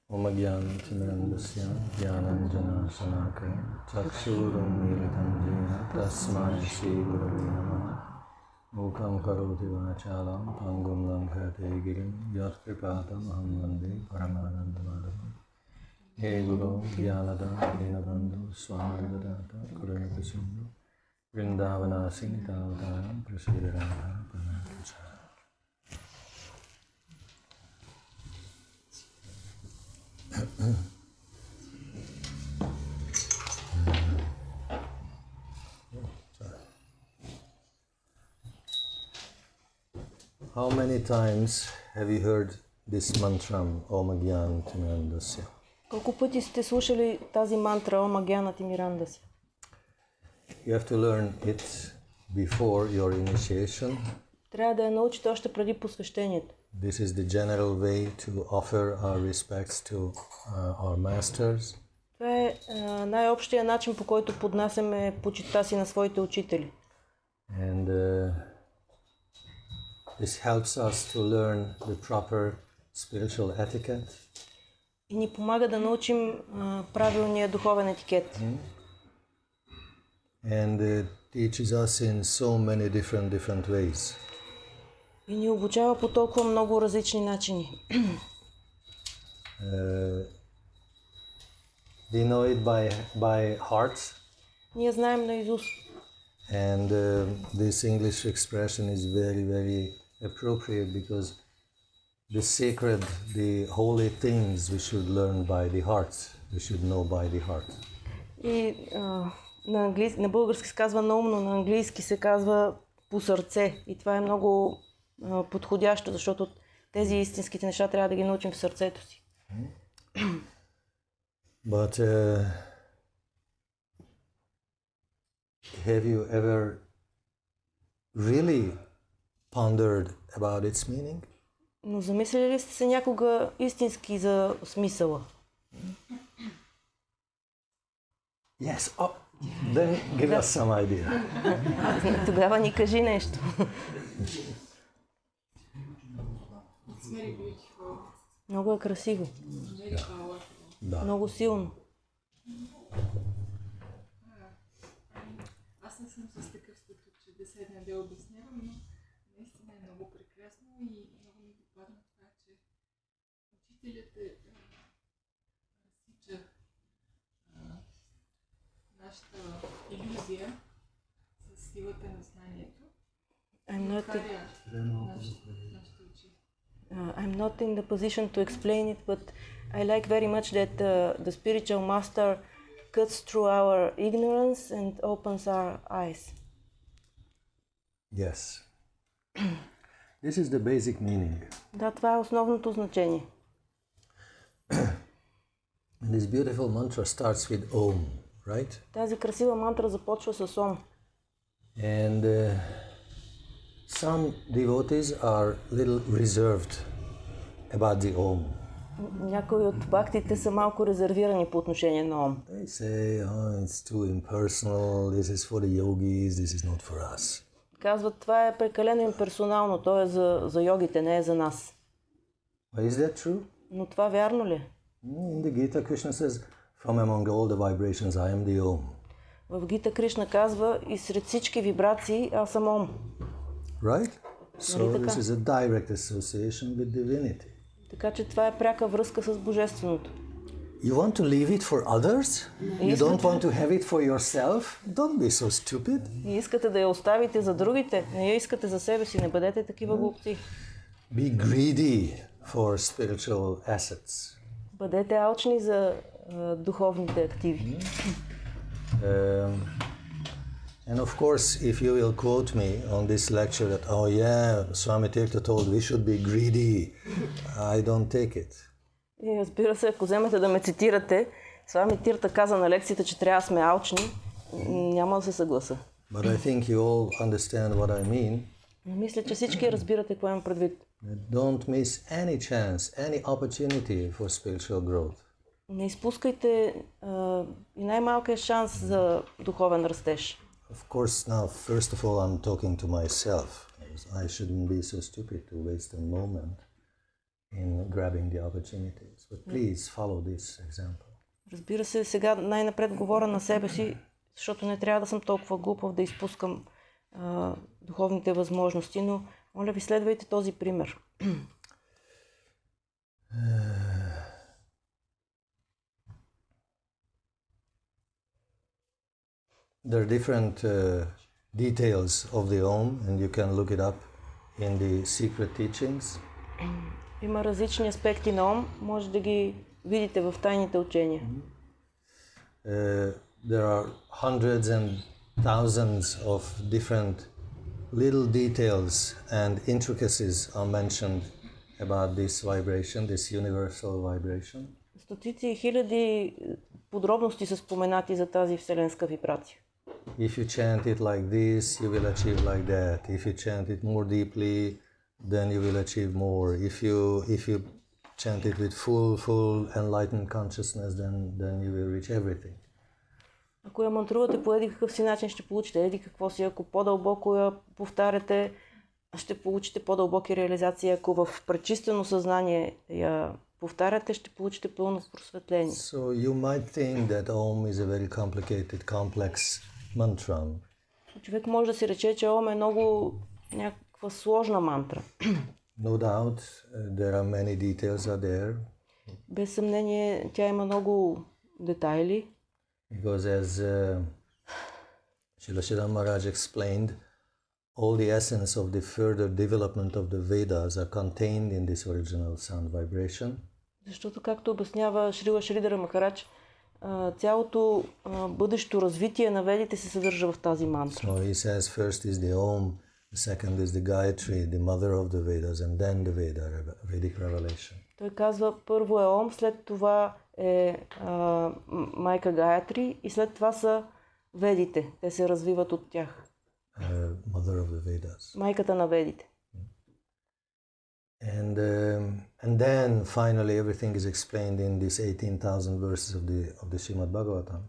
Om Jnana-timirandasya Jnananjana-shanakaya Chakshurumilitam Jena Tasmai Shri-Gurave Namaha Mukam Karoti Vachalam Pangum Lamkate Girim Yat-kripatam Aham Vande Paramanandamadavam He Guru Jnanadam Dinabandhu Swami-Vedanta Kurunakasindhu Vrindavanasini Tavataram Prasiddharama Pranakachara. How many times have you heard this mantra, Om Jnana-timirandasya? Колко пъти сте слушали тази мантра Om Jnana-timirandasya? You have to learn it before your initiation. Трябва да я научите още преди посвещението. This is the general way to offer our respects to our masters. Това е най-общия начин, по който поднасяме почитта си на своите учители. And this helps us to learn the proper spiritual etiquette. И ни помага да научим правилния духовен етикет. And it teaches us in so many different ways. И ни обучава по толкова много различни начини. We know it by heart. Ние знаем наизуст. And this English expression is very appropriate because the sacred, the holy things we should learn by the heart. We should know by the heart. И на български се казва наумно, на английски се казва по сърце. И това е много подходящо, защото тези истинските неща трябва да ги научим в сърцето си. But have you ever really pondered about its meaning? Но замислили ли сте се някога истински за смисъла? Yes. Oh, then give us some idea. Тогава ни кажи нещо. Много е красиво. Да. Много силно. Аз не съм с такъв статут, че да седна да обяснявам, но наистина е много прекрасно и много ми допадна това, че учителят разсича нашата илюзия с силата на знанието. I'm not in the position to explain it, but I like very much that the spiritual master cuts through our ignorance and opens our eyes. Yes. This is the basic meaning. Да, това е основното значение. And this beautiful mantra starts with Om, right? Тази красива мантра започва с Ом. And some devotees are little reserved about the Om. Някои от бхактите са малко резервирани по отношение на Ом. They say, oh, it's too impersonal, this is for the yogis, this is not for us. Казват, това е прекалено имперсонално, то е за йогите, не е за нас. But is that true? Но това вярно ли? In the Gita, Krishna says, from among all the vibrations, I am the Om. В Гита Кришна казва, и сред всички вибрации аз съм Ом. Right? So this is a direct association with divinity. Така че това е пряка връзка с божественото. You want to leave it for others? You don't want to have it for yourself? Don't be so stupid. И искате да я оставите за другите, не я искате за себе си, не бъдете такива глупци. Be greedy for spiritual assets. Бъдете алчни за духовните активи. And of course, if you will quote me on this lecture that, oh yeah, Swami Tirtha told we should be greedy, I don't take it. И разбира се, ако вземете да ме цитирате, Свами Тиртха каза на лекцията, че трябва да сме алчни, няма да се съгласа. But I think you all understand what I mean. Мисля, че всички разбирате какво имам предвид. Don't miss any chance, any opportunity for spiritual growth. Не изпускайте и най-малкия шанс за духовен растеж. Of course, now, first of all, I'm talking to myself. I shouldn't be so stupid to waste a moment in grabbing the opportunities. But please follow this example. Разбира се, сега най-напред говоря на себе си, защото не трябва да съм толкова глупав да изпускам духовните възможности, но моля ви, следвайте този пример. There are different details of the Om, and you can look it up in the secret teachings. Има различни аспекти на Ом, може да ги видите в тайните учения. There are hundreds and thousands of different little details and intricacies are mentioned about this vibration, this universal vibration. Стотици и хиляди подробности са споменати за тази вселенска вибрация. If you chant it like this, you will achieve like that. If you chant it more deeply, then you will achieve more. If you chant it with full enlightened consciousness, then you will reach everything. Ако я мантрувате по еди какъв си начин, ще получите еди какво си. Ако по-дълбоко я повтаряте, ще получите по-дълбоки реализации. Ако в пречистено съзнание я повтаряте, ще получите пълно просветление. So you might think that Om is a very complicated, complex mantra. Човек може да си рече, че Ом е много някаква сложна мантра. No doubt, there are many details are there. Без съмнение, тя има много детайли. Because as Srila Maharaj explained, all the essence of the further development of the Vedas are contained in this original sound vibration. Защото, както обяснява Шрила Шридхара Махарадж, цялото бъдещо развитие на ведите се съдържа в тази мантра. So he says first is the Om, the second is the Gayatri, the mother of the Vedas, and then the Vedic revelation. Той казва, първо е Ом, след това е майка Гаятри и след това са ведите. Те се развиват от тях. Mother of the Vedas. Майката на ведите. And then finally everything is explained in these 18,000 verses of the Srimad Bhagavatam.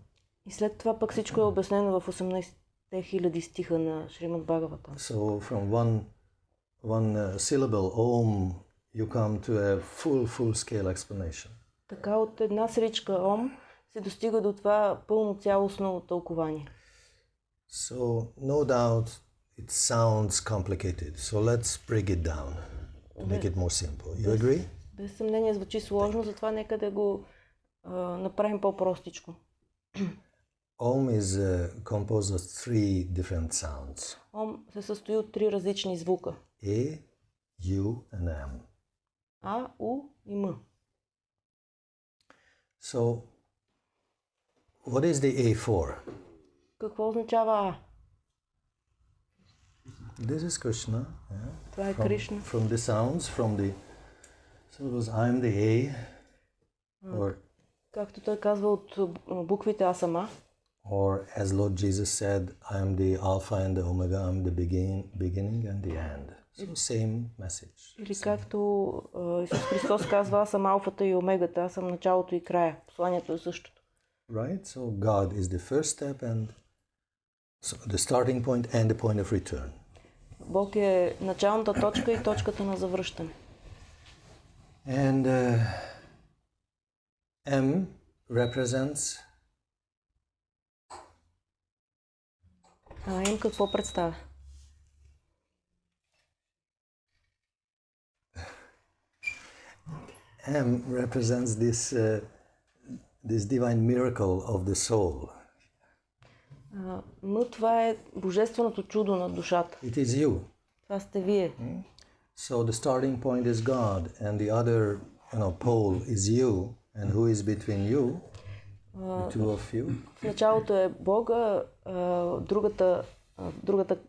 И след това пък всичко е обяснено в 18 хиляди стиха на Шримад Бхагаватам. So from one syllable Om you come to a full scale explanation. Така от една сричка Ом се достига до това пълно цялостно тълкование. So no doubt it sounds complicated. So let's break it down to make it more simple. You agree? Без съмнение звучи сложно, затова нека да го направим по-простичко. Om is composed of three different sounds. Ом се състои от три различни звука. A, U and M. А, У и М. So, what is the A for? Какво означава А? This is Krishna. Yeah. Това е Кришна. From the sounds, so it was I'm the A, or Както той казва от буквите А сама. Or as Lord Jesus said, I am the Alpha and the Omega, I am the beginning and the end. So same message. Или както Исус Христос казва, аз съм алфата и омегата, аз съм началото и края. Посланието е същото. Right? So God is the first step and so the starting point and the point of return. Бог е началната точка и точката на завръщане. And M represents М какво представя? M represents this divine miracle of the soul. М това е божественото чудо на душата. It is you. Това сте вие. So the starting point is God and the other, pole is you. And who is between you? The two of you? В началото е Бога,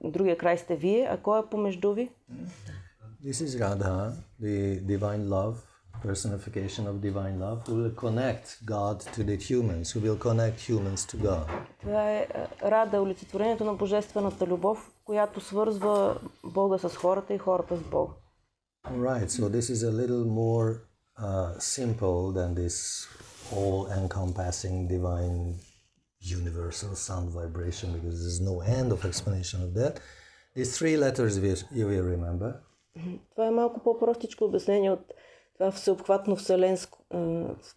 другия край сте вие, а кой е помежду ви? This is Radha, the divine love, personification of divine love, who will connect God to the humans, who will connect humans to God. Това е Рада, олицетворението на божествената любов, която свързва Бога с хората и хората с Бога. Right, so this is a little more simple than this all-encompassing divine universal sound vibration, because there's no end of explanation of that. These three letters you will remember. Това е малко по-простичко обяснение от това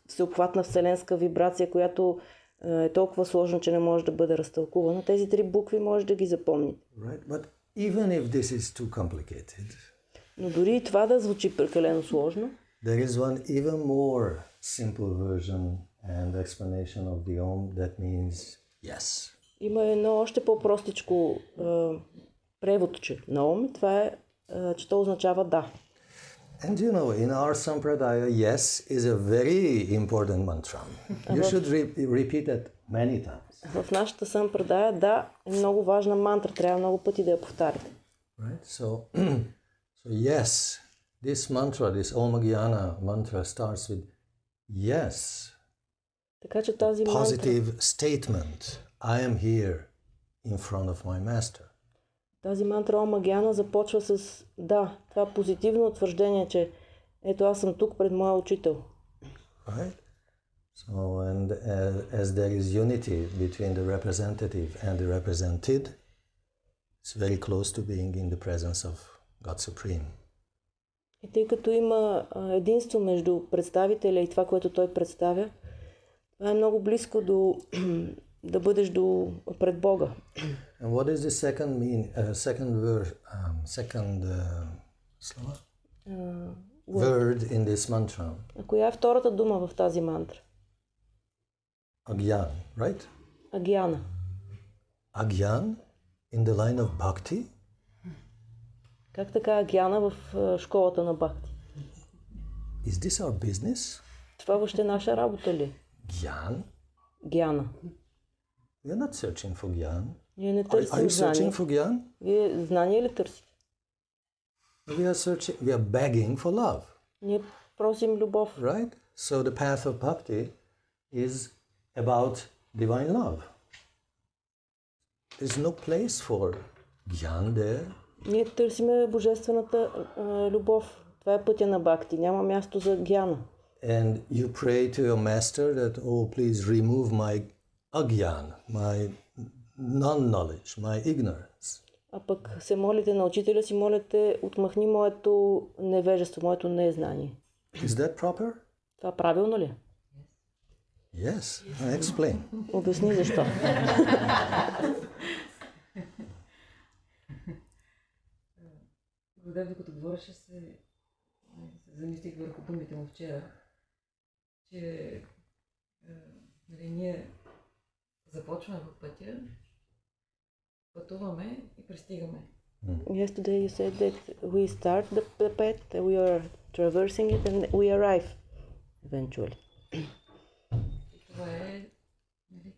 всеобхватна вселенска вибрация, която е толкова сложна, че не може да бъде разтълкувана. Тези 3 букви може да ги запомните. Right? But even if this is too complicated, Но дори и това да звучи прекалено сложно, there is one even more simple version and explanation of the Om that means yes. има едно още по-простичко преводче на Ом. Това е, че то означава да. And you know, in our sampradaya, yes is a very important mantra. You should repeat it many times. В нашата сампрадая да е много важна мантра. Трябва много пъти да я повтаряте. Right? So yes, this mantra, this Om Jnana mantra starts with yes. Така че тази мантра, Positive statement. I am here in front of my master. тази мантра Ом Гяна започва с да. Това позитивно утвърждение, че ето аз съм тук пред моя учител. Right? So, and as there is unity between the representative and the represented, it's very close to being in the presence of God Supreme. И тъй като има единство между представителя и това, което той представя, това е много близко до да бъдеш пред Бога. And what is the word in this mantra? А коя е втората дума в тази мантра? Agyan, right? Агьяна. Agyan in the line of bhakti? Как така агьяна в школата на Бакти? Is this our business? Това въобще наша работа ли? Gyan? Гяна. We are not searching for gyan. Ние не Are търсим you знание. searching for gyan? Вие знание ли търсите? We are begging for love. Ние просим любов. Right? So the path of bhakti is about divine love. There's no place for gyan there. Ние търсиме божествената любов. Това е пътя на Бакти. Няма място за гяна. And you pray to your master that, oh, please remove my agyan, my non-knowledge, my ignorance. А пък се молите на учителя си, молите, отмахни моето невежество, моето незнание. Is that proper? Това правилно ли? Yes. I explain. Обясни защо. Богдан, докато говореше, се замислих върху думите му вчера, че ние започваме в пътя, пътуваме и пристигаме. Yesterday you said that we start the path, we are traversing it and we arrive eventually. И това е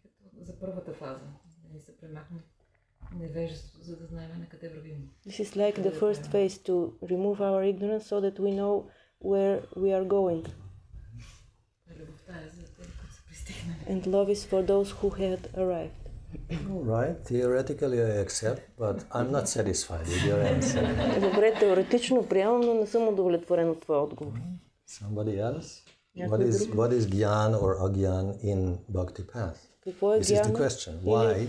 като за първата фаза. Ние се премахне невежество, за да знаем на къде вървим. This is like the first phase to remove our ignorance so that we know where we are going. Любовта е за тези, които са пристигнали. And love is for those who had arrived. All right. Theoretically I accept, but I'm not satisfied with your answer. Добре, теоретично приемам, но не съм удовлетворен от твоя отговор. Somebody else? What is gyan or agyan in Bhakti path? Какво е This is the гяна? question. Why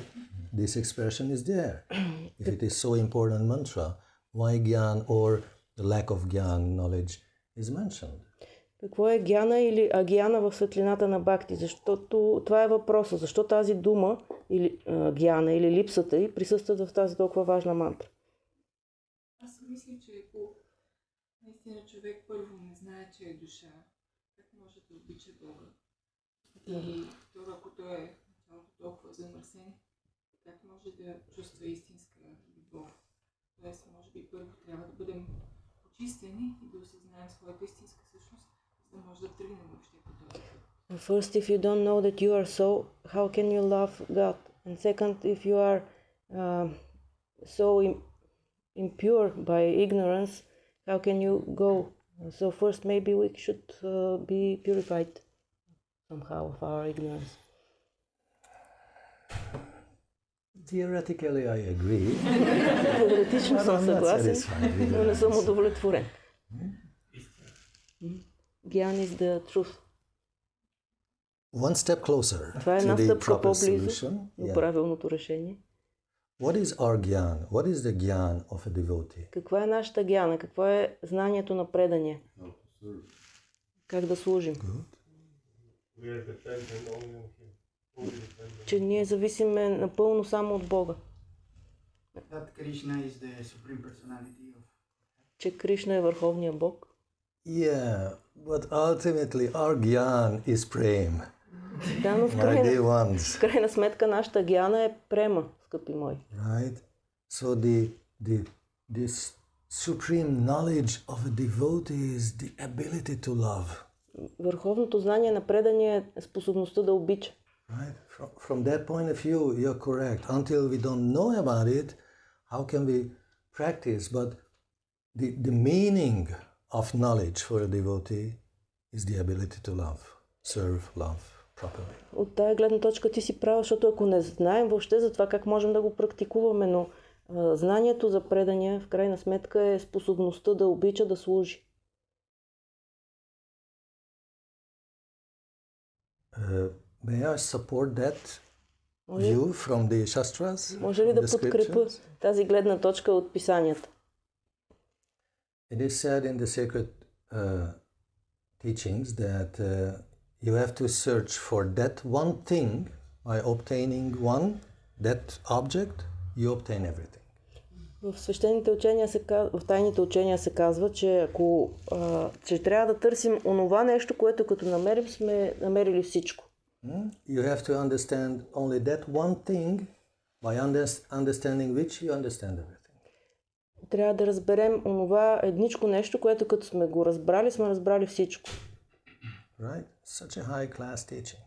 this expression is there? If it is so important mantra, why gyan or the lack of gyan knowledge is mentioned? Какво е гяна или агяна в светлината на Бакти? Защото това е въпросът. Защо тази дума или гяна или липсата й присъстват в тази толкова важна мантра? Аз мисля, че ако наистина човек първо не знае, че е душа, как може да обича Бога? И второ, ако той е толкова замърсен, как може да чувства истинска любов? Тоест, може би първо трябва да бъдем очистени и да осъзнаем своята истинска същност, за да може да тръгнем въобще по този път. First, if you don't know that you are so, how can you love God? And second, if you are so impure by ignorance, how can you go? So first, maybe we should be purified somehow of our ignorance. Theoretically I agree. Теоретично съм съгласен, но не съм удовлетворен. Gyan is the truth. One step closer Това е to една the стъпка proper по-близо solution. до правилното решение. What is our gyan? What is the gyan of a devotee? Каква е нашата гяна? Какво е знанието на предания? Как да служим. Че ние зависиме напълно само от Бога. That Krishna is the supreme personality of... Че Кришна е върховният Бог. Yeah, but ultimately our gyan is prem. Да, но в крайна сметка нашата гяна е према, скъпи мои. Right? So this supreme knowledge of a devotee is the ability to love. Върховното знание на предания е способността да обича. Right? From that point of view, you're correct. Until we don't know about it, how can we practice? But the meaning of knowledge for a devotee is the ability to love, serve, love properly. От тая гледна точка ти си права, защото ако не знаем въобще за това как можем да го практикуваме, но знанието за предания в крайна сметка е способността да обича, да служи. May I support that view from the Shastras? Може ли да подкрепя тази гледна точка от писанията? It is said in the sacred teachings that you have to search for that one thing. By obtaining that object, you obtain everything. В свещените учения в тайните учения се казва, че че трябва да търсим онова нещо, което като намерим, сме намерили всичко. You have to understand only that one thing, by understanding which you understand everything. Трябва да разберем онова едничко нещо, което като сме го разбрали, сме разбрали всичко. Right? Such a high class teaching.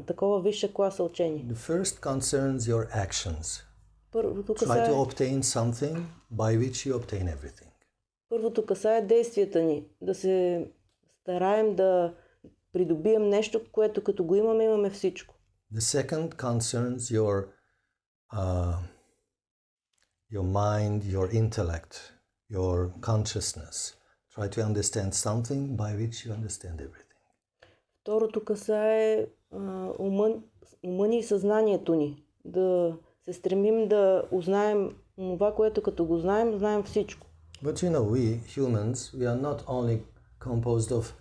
Такова висша класа учение. The first concerns your actions. Първото Try to obtain something by which you obtain everything. Първото касае действията ни. Да се стараем да придобием нещо, което като го имаме, имаме всичко. The second concerns your mind, your intellect, your consciousness. Try to understand something by which you understand everything. Второто касае ума ни и съзнанието ни. Да се стремим да узнаем това, което като го знаем, знаем всичко. But you know, we humans, we are not only composed of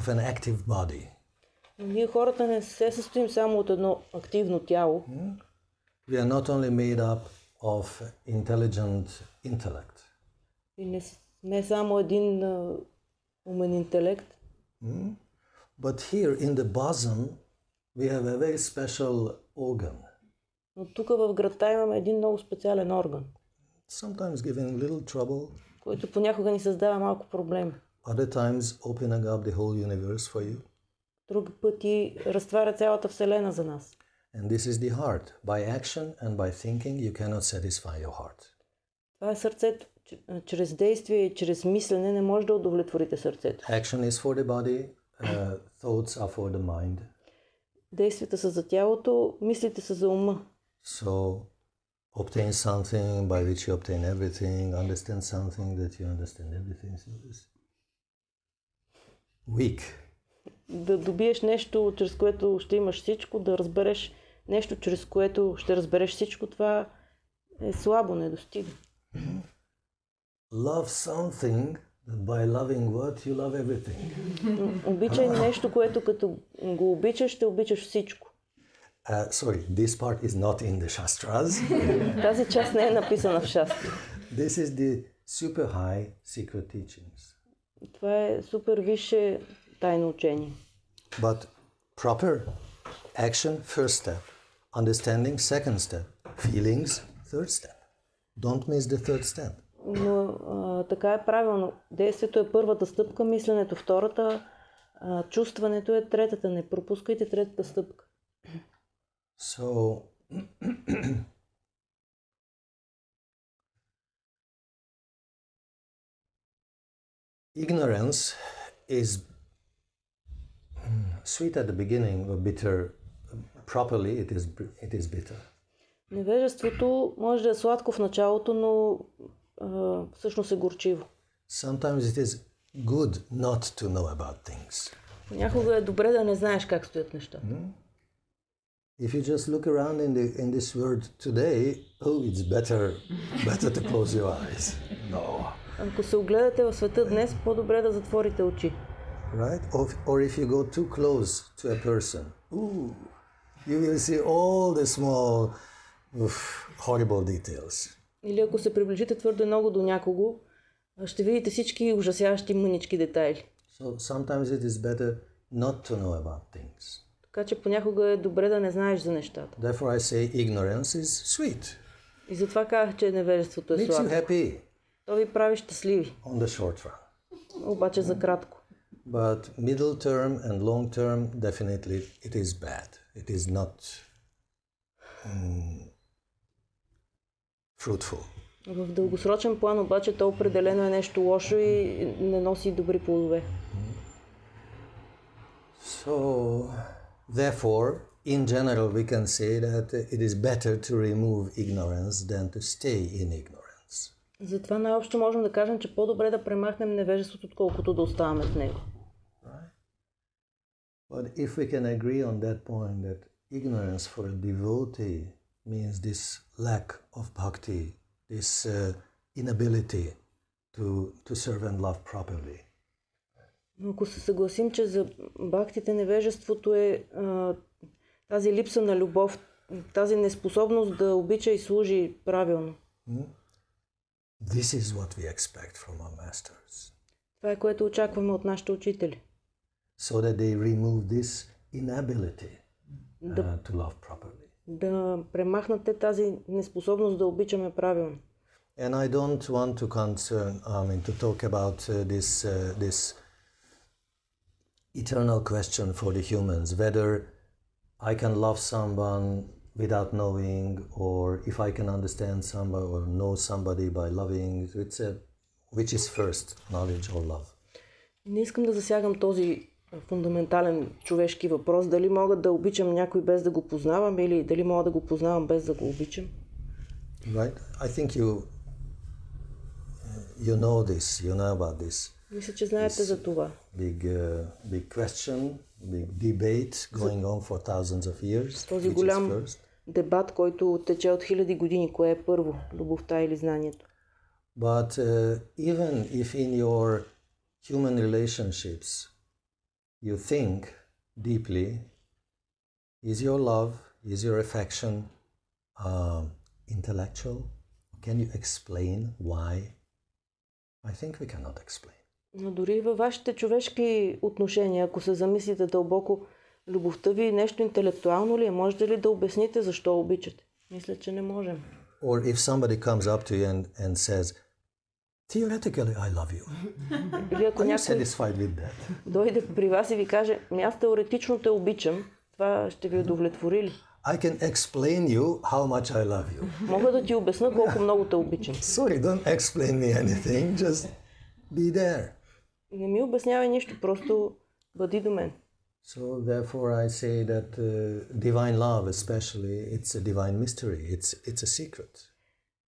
an active body. Но ние хората не се състоим само от едно активно тяло. We are not only made up of intelligent intellect. И не само един умен интелект. But here in the bosom, we have a very special organ. Но тук в гръдта имаме един много специален орган. Sometimes giving little trouble. Който понякога ни създава малко проблем. Other times opening up the whole universe for you. Други пъти разтваря цялата вселена за нас. And this is the heart. By action and by thinking you cannot satisfy your heart. Това е сърцето. Чрез действие и чрез мислене не може да удовлетворите сърцето. Action is for the body, thoughts are for the mind. Действията са за тялото, мислите са за ума. So obtain something by which you obtain everything, understand something that you understand everything. So it's weak. Да добиеш нещо, чрез което ще имаш всичко, да разбереш нещо, чрез което ще разбереш всичко, това е слабо, недостига. Love something that by loving what you love everything. Обичай нещо, което като го обичаш, ще обичаш всичко. Sorry, this part is not in the Shastras. Тази част не е написана в Шастри. This is the super high secret teachings. Това е супер висше тайно учение. But proper action, first step. Understanding, second step. Feelings, third step. Don't miss the third step. Но така е правилно. Действието е първата стъпка, мисленето втората, чувстването е третата. Не пропускайте третата стъпка. So, ignorance is sweet at the beginning, but bitter. Properly, it is bitter. Невежеството може да е сладко в началото, но всъщност е горчиво. Sometimes it is good not to know about things. Понякога е добре да не знаеш как стоят нещата. If you just look around in this world today, oh, it's better to close your eyes. No. Ако се огледате в света днес, по-добре да затворите очи. Right? Or if you go too close to a person, you will see all the small, horrible details. Или ако се приближите твърде много до някого, ще видите всички ужасяващи мънички детайли. So sometimes it is better not to know about things. Така че понякога е добре да не знаеш за нещата. Therefore I say ignorance is sweet. И затова казах, че невежеството е Makes you сладко. happy То ви прави щастливи, on the short run. обаче за кратко. But middle term and long term, definitely it is bad. It is not fruitful. В дългосрочен план обаче то определено е нещо лошо и не носи добри плодове. So, therefore, in general, we can say that it is better to remove ignorance than to stay in ignorance. Затова най-общо можем да кажем, че по-добре да премахнем невежеството, отколкото да оставаме в него. Right? But if we can agree on that point that ignorance for a devotee means this lack of bhakti, this inability to serve and love properly. Но ако се съгласим, че за бхактите невежеството е тази липса на любов, тази неспособност да обича и служи правилно. This is what we expect from our masters. Това е което очакваме от нашите учители. So that they remove this inability to love properly. Да премахнат тази неспособност да обичаме правилно. And I don't want to to talk about this eternal question for the humans, whether I can love someone without knowing, or if I can understand somebody or know somebody by loving. Which is first, knowledge or love? Не искам да засягам този фундаментален човешки въпрос, дали мога да обичам някой без да го познавам или дали мога да го познавам без да го обичам. Right? I think you know this, you know about this. Мисля, че знаете за това. Big question, big debate going on for thousands of years. Този голям дебат, който тече от хиляди години, кое е първо, любовта или знанието. But even if in your human relationships you think deeply, is your love, is your affection intellectual? Can you explain why? I think we cannot explain. Но дори във вашите човешки отношения, ако се замислите дълбоко, любовта ви нещо интелектуално ли е? Можете ли да обясните защо обичате? Мисля, че не можем. Or if somebody comes up to you and says, theoretically I love you. Или ако Are you някой satisfied with that? дойде при вас и ви каже, аз теоретично те обичам, това ще ви удовлетвори ли? I can explain you how much I love you. Мога да ти обясна колко много те обичам. Sorry, don't explain me anything, just be there. Не ми обяснявай нищо, просто бъди до мен. So therefore I say that divine love especially, it's a divine mystery, it's a secret.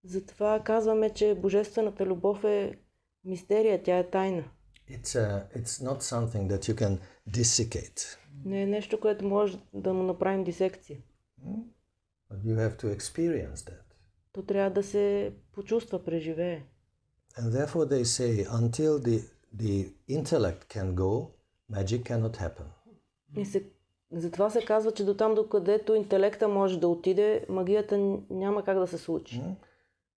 Затова казваме, че божествената любов е мистерия, тя е тайна. It's not something that you can dissecate. Не е нещо, което може да му направим дисекция. But you have to experience that. То трябва да се почувства, преживее. And therefore they say, until the intellect can go, magic cannot happen. И затова се казва, че до там, докъдето интелекта може да отиде, магията няма как да се случи.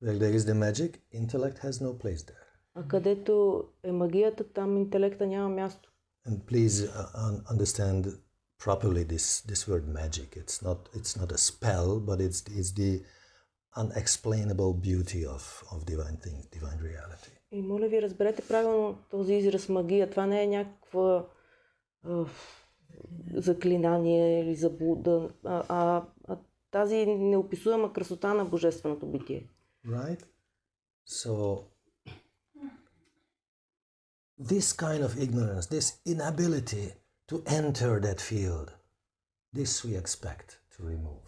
Where there is the magic, intellect has no place there. А където е магията, там интелекта няма място. And please understand properly this word magic. It's not a spell, but it's the unexplainable beauty of divine things, divine reality. И моля ви, разберете правилно този израз магия. Това не е някаква заклинание или заблуда, а тази неописуема красота на божественото битие. Right? So this kind of ignorance, this inability to enter that field, this we expect to remove.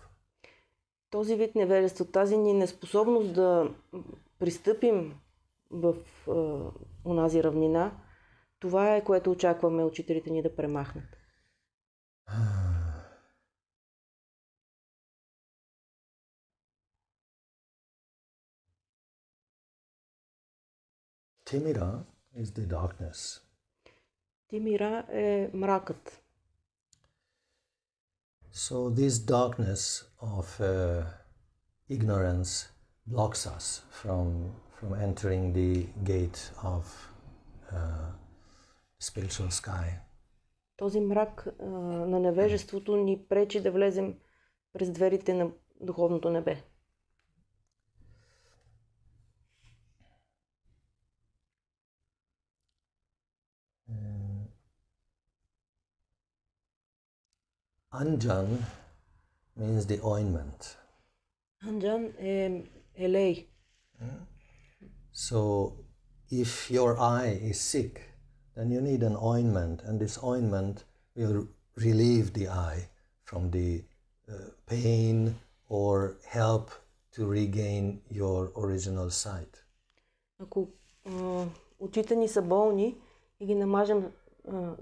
Този вид невежество, тази ни неспособност да пристъпим в онази равнина, това е което очакваме учителите ни да премахнат. Timira is the darkness. Тимира е мракът. So this darkness of ignorance blocks us from entering the gate of spiritual sky. Този мрак на невежеството ни пречи да влезем през дверите на духовното небе. Anjan means the ointment. Анджан е елей. So if your eye is sick, then you need an ointment, and this ointment will relieve the eye from the pain or help to regain your original sight. Ако очите ни са болни и ги намажем,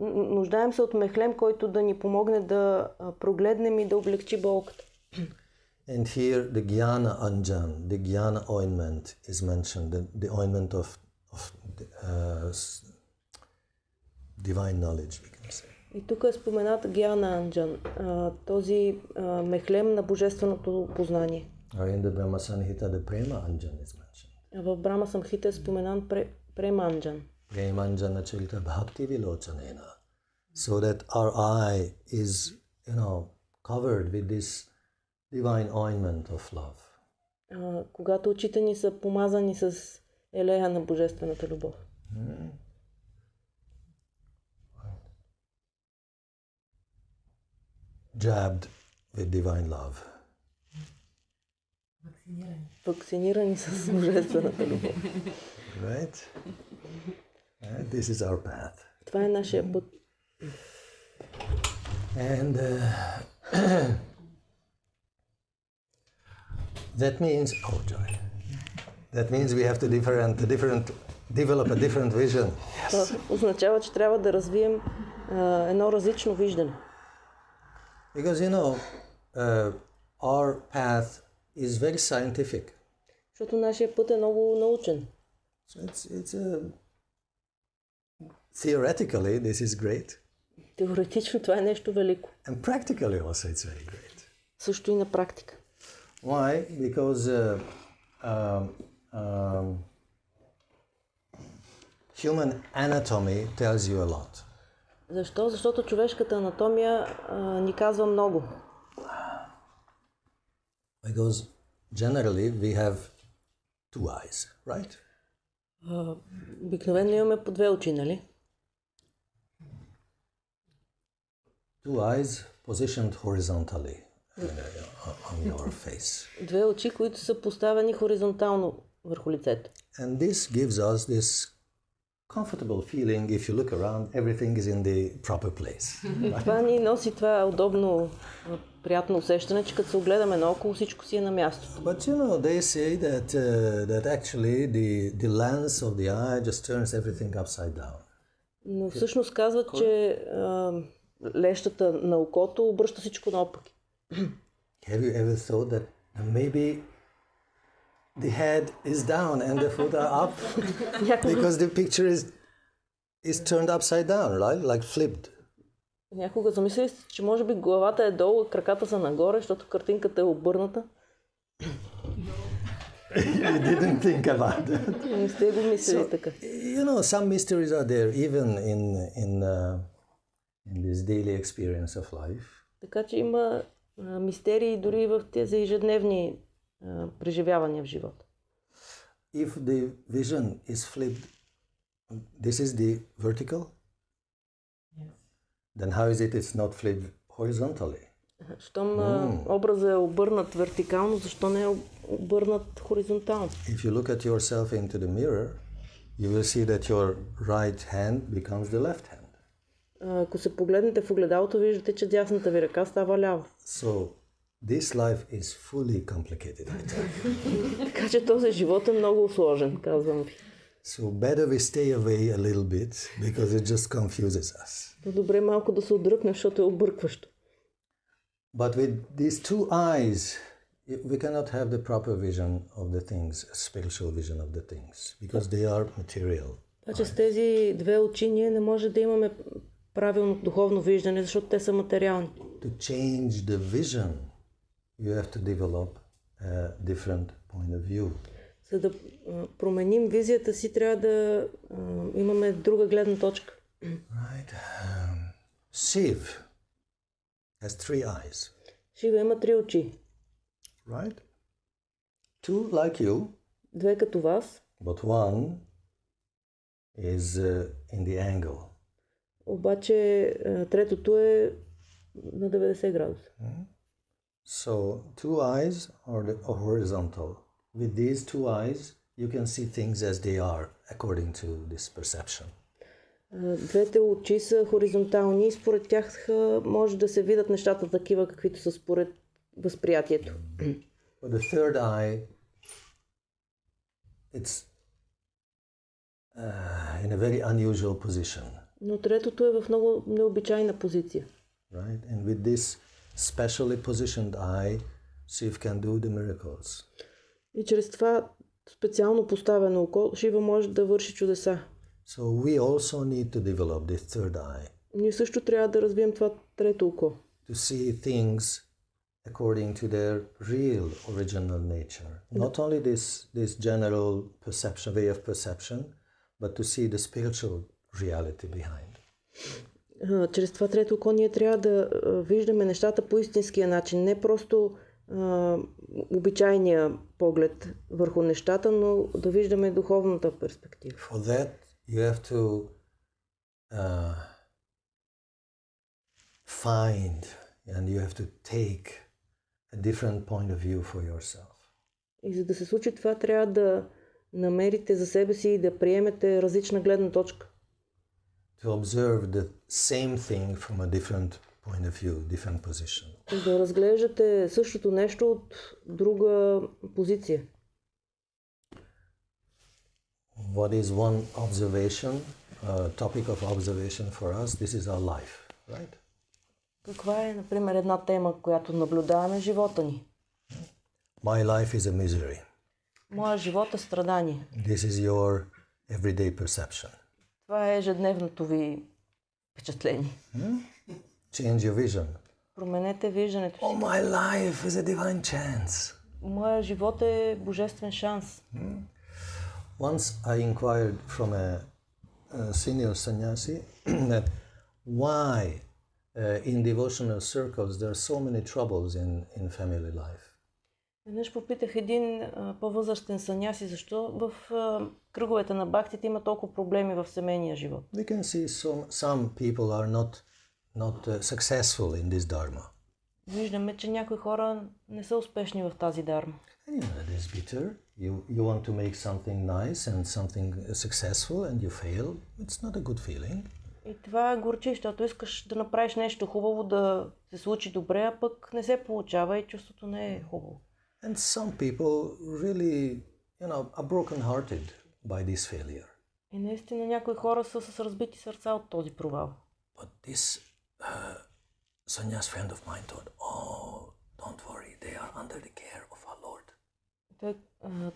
нуждаем се от мехлем, който да ни помогне да прогледнем и да облегчи болката. And here the Jnana Anjan, the Jnana ointment is mentioned, the ointment of divine knowledge, we can say. И тук е споменат Гьяна Анджан, този мехлем на божественото познание. Or in the Brahma Samhita, the Prema Anjan is mentioned. В Брама Самхита е споменан Према Анджан. Prema Anjana Chalita Bhakti Vilochanena. So that our eye is, covered with this divine ointment of love. Когато очите ни са помазани с елея на божествената любов. Jabbed with divine love. Вакцинирани с божествената любов. Right? This is our path. Това е нашия път. And that means, that means we have to develop a different vision. Това означава, че трябва да развием едно различно виждане. Because our path is very scientific. Защото нашия път е много научен. So theoretically this is great. Теоретично това е нещо велико. And practically also it's very great. Също и на практика. Why? Because human anatomy tells you a lot. Защо? Защото човешката анатомия ни казва много. Because generally we have two eyes, right? Обикновено имаме по две очи, нали? Two eyes positioned horizontally on your face. Две очи, които са поставени хоризонтално върху лицето. And this gives us this comfortable feeling. If you look around, everything is in the proper place. Това ни носи това удобно, приятно усещане, че като се огледаме наоколо, всичко си е на мястото. But they say that actually the lens of the eye just turns everything upside down. Но всъщност казват, че лещата на окото обръща всичко наопаки. Have you ever thought that maybe the head is down and the foot are up? Because the picture is turned upside down, right? Like flipped. Някога замислили сте, че може би главата е долу, а краката са нагоре, защото картинката е обърната? You didn't think about that. Не сте го мислили така. Some mysteries are there even in this daily experience of life. Така че има мистерии дори в тези ежедневни преживявания в живота. If the vision is flipped, this is the vertical? Yes. Then how is it it's not flipped horizontally? Щом образът е обърнат вертикално, защо не е обърнат хоризонтално? If you look at yourself into the mirror, you will see that your right hand becomes the left hand. Ако се погледнете в огледалото, виждате, че дясната ви ръка става лява. So this life is fully complicated. Така че този живот е много сложен, казвам ви. So better we stay away a little bit because it just confuses us. Добре малко да се отдръпне, защото е объркващо. But with these two eyes, we cannot have the proper vision of the things, spiritual vision of the things, because they are material. Значи с тези две очи ние не може да имаме правилно духовно виждане, защото те са материални. To change the vision, you have to develop a different point of view. За да променим визията си, трябва да имаме друга гледна точка. Right. Shiv has three eyes. Шива има три очи. Right? Two like you, Две като вас, but one is in the angle. обаче третото е на 90 градуса. So two eyes are horizontal. With these two eyes, you can see things as they are according to this perception. Двете очи са хоризонтални и според тях може да се видят нещата такива, каквито са според възприятието. But the third eye, it's in a very unusual position. Но третото е в много необичайна позиция. Right? And with this specially positioned eye, Shiv can do the miracles. И чрез това специално поставено око, Шива може да върши чудеса. So we also need to develop this third eye. Ние също трябва да развием това трето око. To see things according to their real original nature. Not only this general perception, way of perception, but to see the spiritual reality behind. Чрез това трето око ние трябва да виждаме нещата по истинския начин. Не просто обичайния поглед върху нещата, но да виждаме духовната перспектива. For that, you have to find and you have to take a different point of view for yourself. И за да се случи това, трябва да намерите за себе си и да приемете различна гледна точка. To observe the same thing from a different point of view, different position. Да разглеждате същото нещо от друга позиция. What is one observation, topic of observation for us? This is our life, right? Каква е, например, една тема, която наблюдаваме в живота ни? My life is a misery. Моя живот е страдание. This is your everyday perception. Това е ежедневното ви впечатление. Change your vision. Променете виждането си. Oh, my life is a divine chance. Моя живот е божествен шанс. Once I inquired from a senior sannyasi that why in devotional circles there are so many troubles in family life. Веднъж попитах един по-възрастен саняси, защо в кръговете на бхактите има толкова проблеми в семейния живот. We can see some people are not successful in this dharma. Виждаме, че някои хора не са успешни в тази дарма. And you know that is bitter. You want to make something nice and something successful and you fail. It's not a good feeling. И това е горчи, защото искаш да направиш нещо хубаво, да се случи добре, а пък не се получава и чувството не е хубаво. And some people really, are broken-hearted by this failure. И наистина някои хора са с разбити сърца от този провал. But this sannyas friend of mine thought, oh, don't worry, they are under the care of our Lord.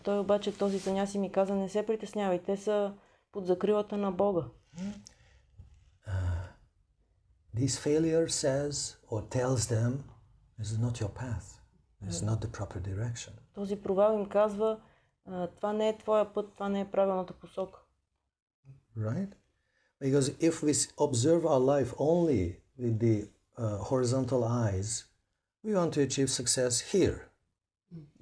Той обаче, този саняси ми каза, не се притеснявай, те са под закрилата на Бога. This failure says or tells them, this is not your path. This is not the proper direction. Този провал им казва, това не е твоя път, това не е правилната посока. Right? Because if we observe our life only with the horizontal eyes, we want to achieve success here,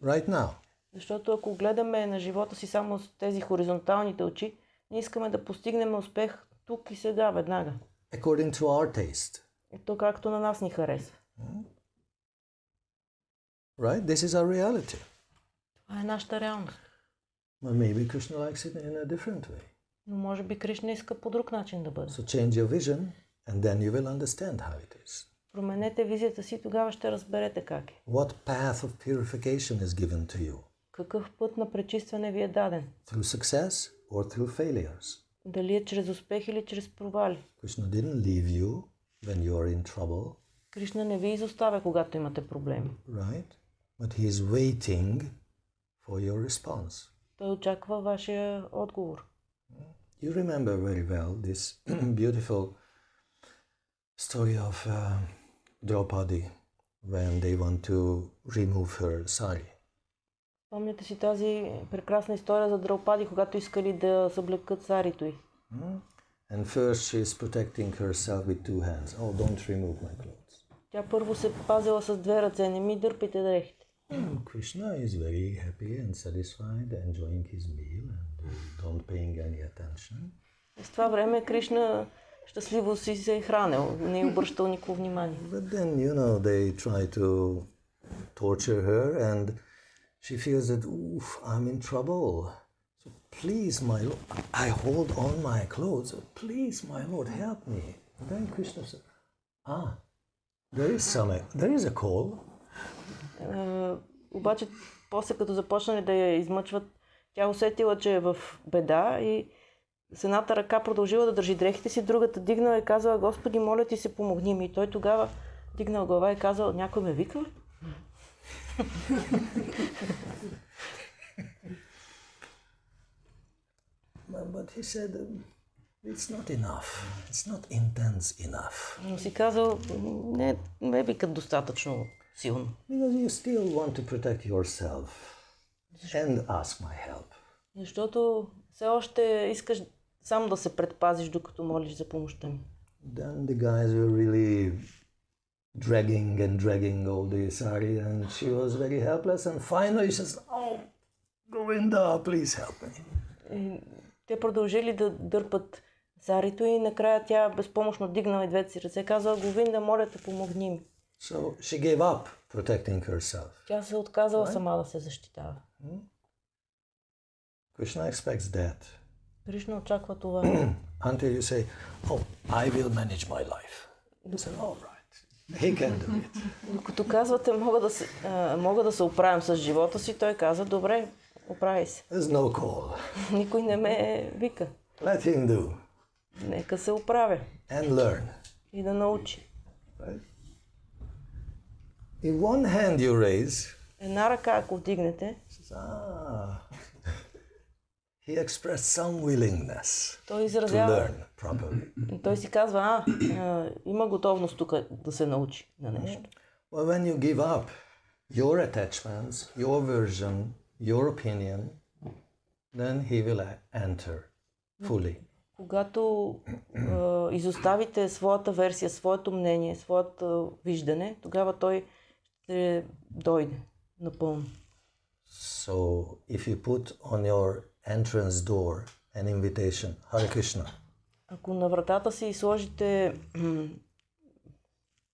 right now. Защото ако гледаме на живота си само с тези хоризонталните очи, ние искаме да постигнем успех тук и сега, веднага. According to our taste. И то както на нас ни харесва. Right? This is our reality. Това е нашата реалност. But maybe Krishna likes it in a different way. Но може би Кришна иска по друг начин да бъде. So change your vision and then you will understand how it is. Променете визията си, тогава ще разберете как е. What path of purification is given to you? Какъв път на пречистване ви е даден? Through success or through failures? Дали е чрез успех или чрез провали? Krishna didn't leave you when you are in trouble. Кришна не ви изоставя, когато имате проблеми. Right? but he is waiting for your response. Той очаква вашия отговор. You remember very well this beautiful story of Draupadi when they want to remove her sari. Помните си тази прекрасна история за Драупади, когато искали да съблекат сарито й. And first she is protecting herself with two hands. Oh, don't remove my clothes. Тя първо се пазила с две ръце, не ми дърпайте дрехите. Krishna is very happy and satisfied, enjoying his meal and don't paying any attention. В това време Кришна щастливо си се е хранил, не е обръщал никакво внимание. But then, they try to torture her and she feels that, oof, I'm in trouble. So please, my Lord, I hold on my clothes. Please, my Lord, help me. And then Krishna said, there is a call. Обаче, после като започнали да я измъчват, тя усетила, че е в беда и с едната ръка продължила да държи дрехите си, другата дигнала и казала: Господи, моля ти се, помогни ми. И той тогава дигнал глава и казал: някой ме вика? But he said, it's not enough. It's not intense enough. Но си казал: не викат достатъчно силно. Because you still want to protect yourself and ask my help. Защото все още искаш сам да се предпазиш, докато молиш за помощта ми. Then the guys were really dragging all the sari, and she was very helpless, and finally she says, oh, Govinda, please help me. И те продължили да дърпат сарито и накрая тя безпомощно дигнала и двете си ръце, казала: Говинда, моля те, помогни ми. So she gave up protecting herself. Тя се отказала сама да се защитава. Krishna expects that. Кришна очаква това. Until you say, oh, I will manage my life. You say, all right, he can do it. Докато казвате: мога да се оправям с живота си, той каза: добре, оправи се. There's no call. Никой не ме вика. Let him do. Нека се оправя. And learn. И да научи. Right? In one hand you raise, Една ръка, ако вдигнете, he expressed some willingness той to изразява. learn properly. Той си казва: има готовност тук да се научи на нещо. Well, when you give up your attachments, your version, your opinion, then he will enter fully. Когато изоставите своята версия, своето мнение, своето виждане, тогава той ще дойде напълно. So if you put on your entrance door an invitation, Hare Krishna. Ако на вратата си сложите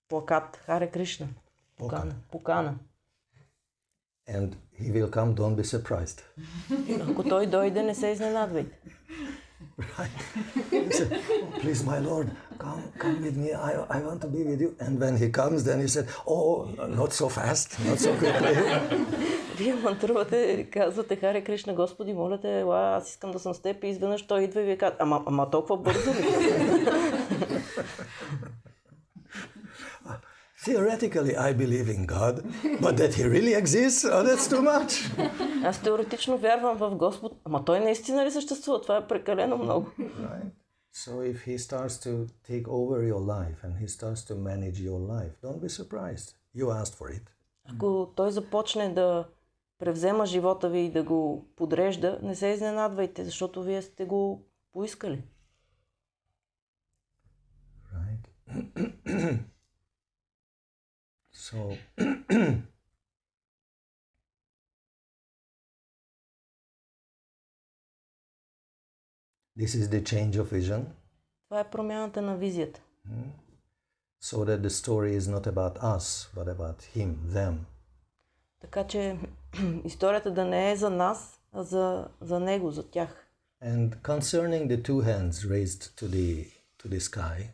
плакат Харе Кришна, покана. And he will come, don't be surprised. Ако той дойде, не се изненадвайте. Right? You say, oh, please, my Lord, come with me. I want to be with you. And when he comes, then he said, oh, not so fast, not so quickly. Вие мантрувате и казвате: Харе Кришна, Господи, моля те, ела, аз искам да съм с теб, и изведнъж той идва и вие казвате: ама толкова бързо ли? Theoretically, I believe in God, but that he really exists, that's too much. Аз теоретично вярвам в Господ, ама той наистина ли съществува? Това е прекалено много. Right? So if he starts to take over your life and he starts to manage your life, don't be surprised. You asked for it. Ако той започне да превзема живота ви и да го подрежда, не се изненадвайте, защото вие сте го поискали. Right? So, this is the change of vision. Това е промяната на визията. So that the story is not about us, but about him, them. Така че историята да не е за нас, а за него, за тях. And concerning the two hands raised to the sky,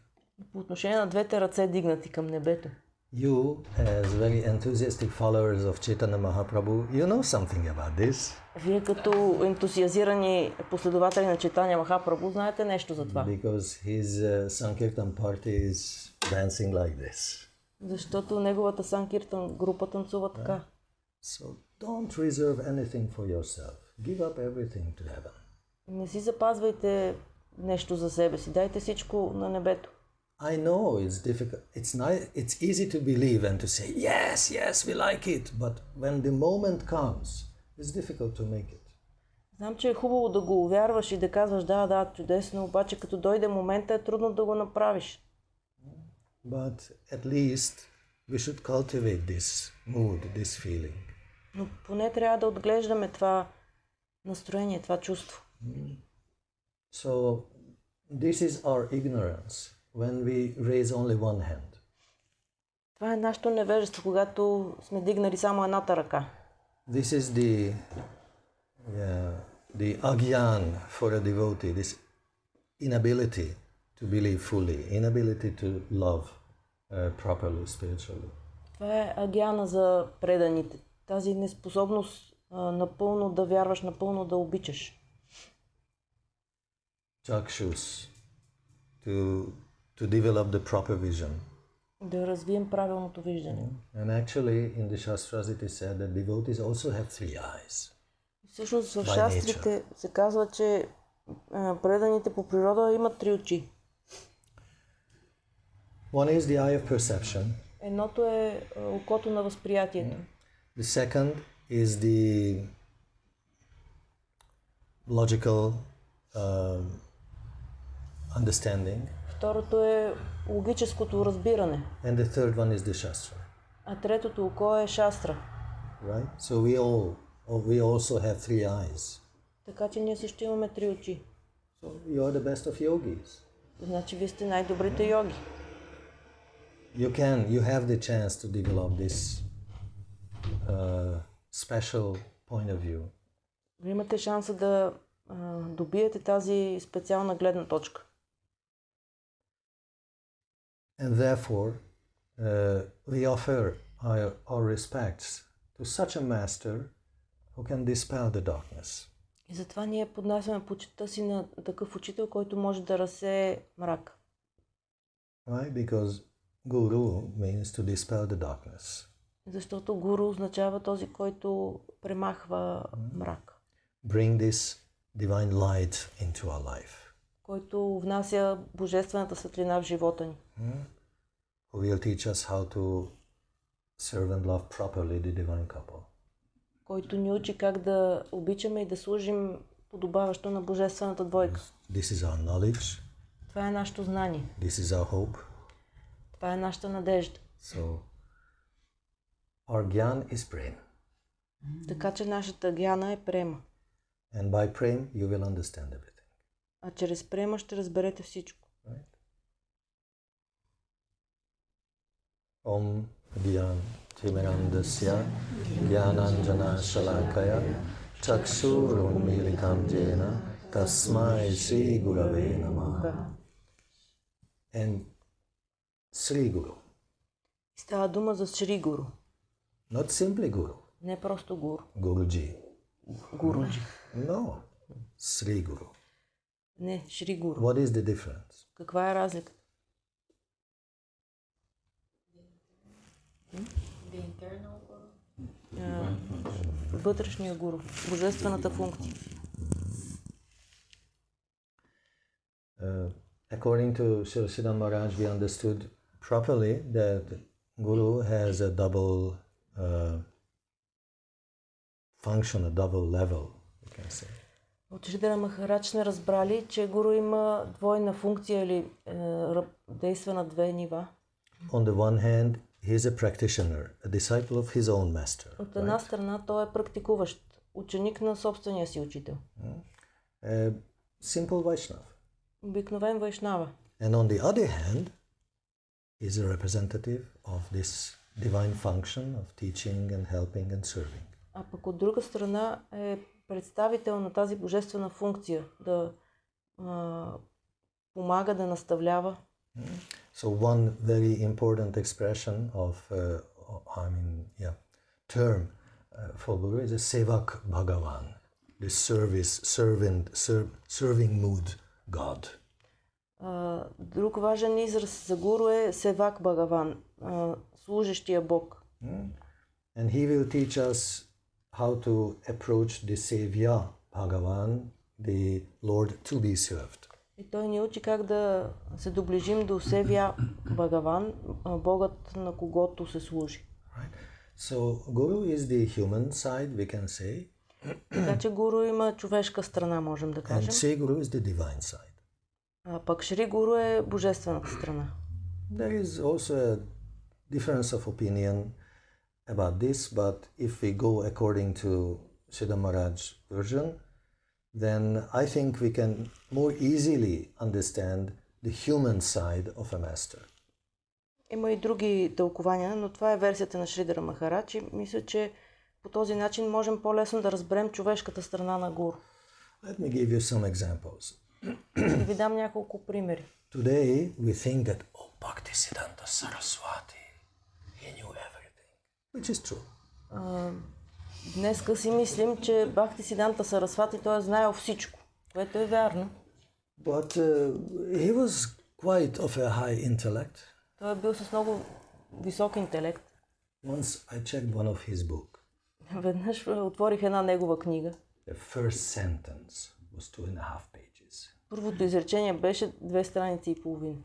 По отношение на двете ръце дигнати към небето. you, as very enthusiastic followers of Chaitanya Mahaprabhu, you know something about this. Вие като ентусиазирани последователи на Чайтаня Махапрабху знаете нещо за това. Because his Sankirtan party is dancing like this. Защото неговата Санкиртан група танцува така. So don't reserve anything for yourself. Give up everything to heaven. Не си запазвайте нещо за себе си. Дайте всичко на небето. I know it's difficult. It's easy to believe and to say, yes, we like it. But when the moment comes, it's difficult to make it. Знам, че е хубаво да го увярваш и да казваш, да, чудесно, обаче като дойде момента е трудно да го направиш. But at least we should cultivate this mood, this feeling. Но поне трябва да отглеждаме това настроение, това чувство. So this is our ignorance when we raise only one hand. Това е нашето невежество, когато сме дигнали само едната ръка. This is the agyan for a devotee, this inability to believe fully, inability to love properly, spiritually. Това е агяна за преданите. Тази неспособност напълно да вярваш, напълно да обичаш. Chakshus, to develop the proper vision. Да развием правилното виждане. And actually in the Shastras it is said that devotees also have three eyes. Всъщност в шастрите се казва, че преданите по природа имат три очи. One is the eye of perception. Едното е окото на възприятието. The second is the logical understanding. Второто е логическото разбиране. And the third one is the Shastra. А третото око е шастра. Right? So we also have three eyes. Така че ние също имаме три очи. So you are the best of yogis. Значи вие сте най-добрите йоги. You have the chance to develop this special point of view. Вие имате шанса да добиете тази специална гледна точка. And therefore, we offer our respects to such a master who can dispel the darkness. И затова ние поднасяме почитта си на такъв учител, който може да разсее мрак. Right? Because Guru means to dispel the darkness. Защото гуру означава този, който премахва мрак. Bring this divine light into our life. Който внася божествената светлина в живота ни. Who will teach us how to serve and love properly the divine couple. Който ни учи как да обичаме и да служим подобаващо на божествената двойка. This is our knowledge. Това е нашето знание. This is our hope. Това е нашата надежда. So, our gyan is prem. Така че нашата гяна е према. And by prem, you will understand everything. А чрез према ще разберете всичко. Right? Om Gyan Timirandasya Gyananjana Shalakaya Chaksurun Militam Jena Tasmai Sri Gurave Namaha. And Sri Guru. Става дума за Шри Гуру. Not simply Guru. Не просто гуру. Guruji. Гуруджи. No. Sri Guru. Не, Шри Гуру. What is the difference? Каква е разликата? Вътрешния гуру. Божествената функция. According to Srila Siddhanta Maharaj, we understood properly that Guru has a double function, a double level, you can say. От Шридхара Махарадж сме разбрали, че гуру има двойна функция или действа на две нива. On the one hand, he is a practitioner, a disciple of his own master. От една страна той е практикуващ, ученик на собствения си учител. Simple Vaishnava. Обикновен вайшнава. And on the other hand, he is a representative of this divine function of teaching and helping and serving. А пък от друга страна е представител на тази божествена функция да помага, да наставлява. So one very important expression of, term for Guru is a Sevak Bhagavan, the serving mood God. Друг важен израз за гуру е Севак Бхагаван, служещия Бог. And he will teach us how to approach the Savior, Bhagavan, the Lord to be served. И той ни учи как да се доближим до Севия Бхагаван, Богът, на когото се служи. Right? So Guru is the human side, we can say. Така че Гуру има човешка страна, можем да And кажем. Sri Guru is the divine side. А пък Шри Гуру е божествената страна. There is also a difference of opinion about this, but if we go according to Siddha Maharaj's version, then I think we can more easily understand the human side of a master. Има и други тълкования, но това е версията на Шридара Махарадж и мисля, че по този начин можем по-лесно да разберем човешката страна на Гуру. Let me give you some examples. Да ви дам няколко примери. Today we think that, oh, Bhaktisiddhanta Saraswati, he knew everything, which is true. Днеска си мислим, че Бактисиданта Сарасвати той е знаел всичко, което е вярно. But he was quite of a high intellect. Той е бил с много висок интелект. Once I checked one of his book. Веднъж отворих една негова книга. The first sentence was 2.5 pages. Първото изречение беше 2 страници и половина.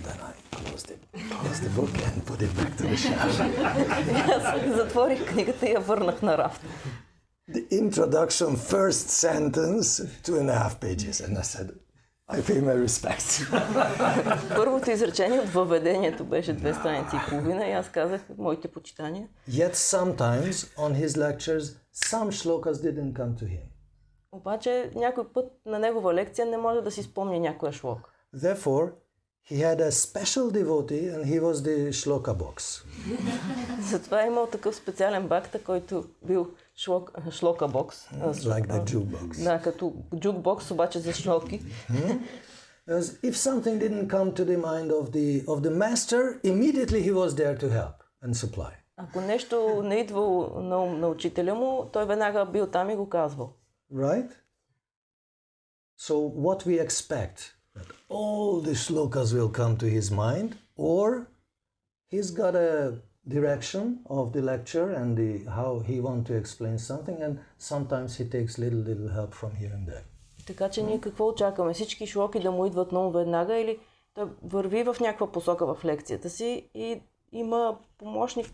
Then I closed the book and put it back to the shelf. Аз затворих книгата и я върнах на рафта. The introduction, first sentence, 2.5 pages. And I said, I pay my respects. Първото изречение от въведението беше 2 страници и половина и аз казах моите почитания. Yet sometimes on his lectures, some shlokas didn't come to him. Обаче някой път на негова лекция не може да си спомни някоя шлока. Therefore, he had a special devotee and he was the shloka box. Затова е имал такъв специален бакта, който бил шлока бокс. Like the jukebox. Да, като джукбокс, обаче за шлоки. If something didn't come to the mind of the master, immediately he was there to help and supply. Ако нещо не идвало на учителя му, той веднага бил там и го казвал. Right? So what we expect, that all the shlokas will come to his mind, or he's got a direction of the lecture and how he wants to explain something, and sometimes he takes little help from here and there. Така че ние какво очакваме? Всички шлоки да му идват много веднага или той върви в някаква посока в лекцията си и има помощници,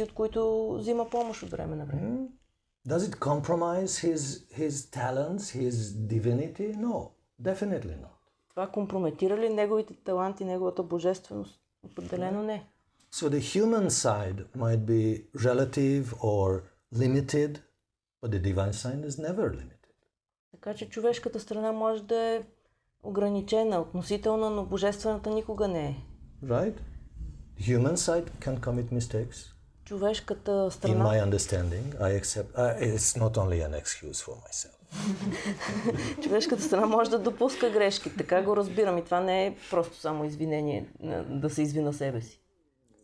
от които взима помощ от време на време. Does it compromise his talents, his divinity? No, definitely not. Това компрометира ли неговите таланти, неговата божественост? Определено не. So the human side might be relative or limited, but the divine side is never limited. Така че човешката страна може да е ограничена, относителна, но божествената никога не е. Right? The human side can commit mistakes. Човешката страна... In my understanding, I accept, it's not only an excuse for myself. Човешката страна може да допуска грешки, така го разбирам и това не е просто само извинение, да се извина себе си.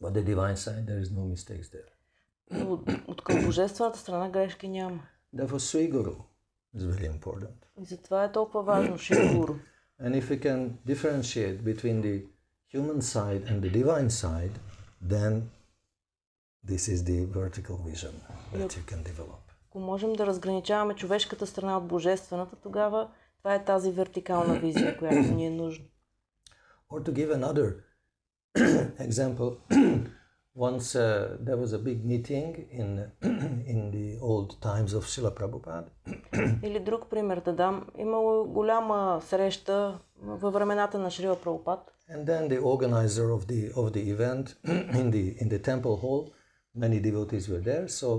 But the divine side, there is no mistakes there. Но от към божествената страна грешки няма. Therefore, Sri Guru is very important. И затова е толкова важно Шри Гуру. And if we can differentiate between the human side and the divine side, then this is the vertical vision that you can develop. Ако можем да разграничаваме човешката страна от божествената, тогава това е тази вертикална визия, която ни е нужна. Or to give another example, once there was a big meeting in the old times of Srila Prabhupada. Или друг пример да дам. Имало голяма среща във времената на Шрила Прабхупад. And then the organizer of the event in the temple hall, many devotees were there. So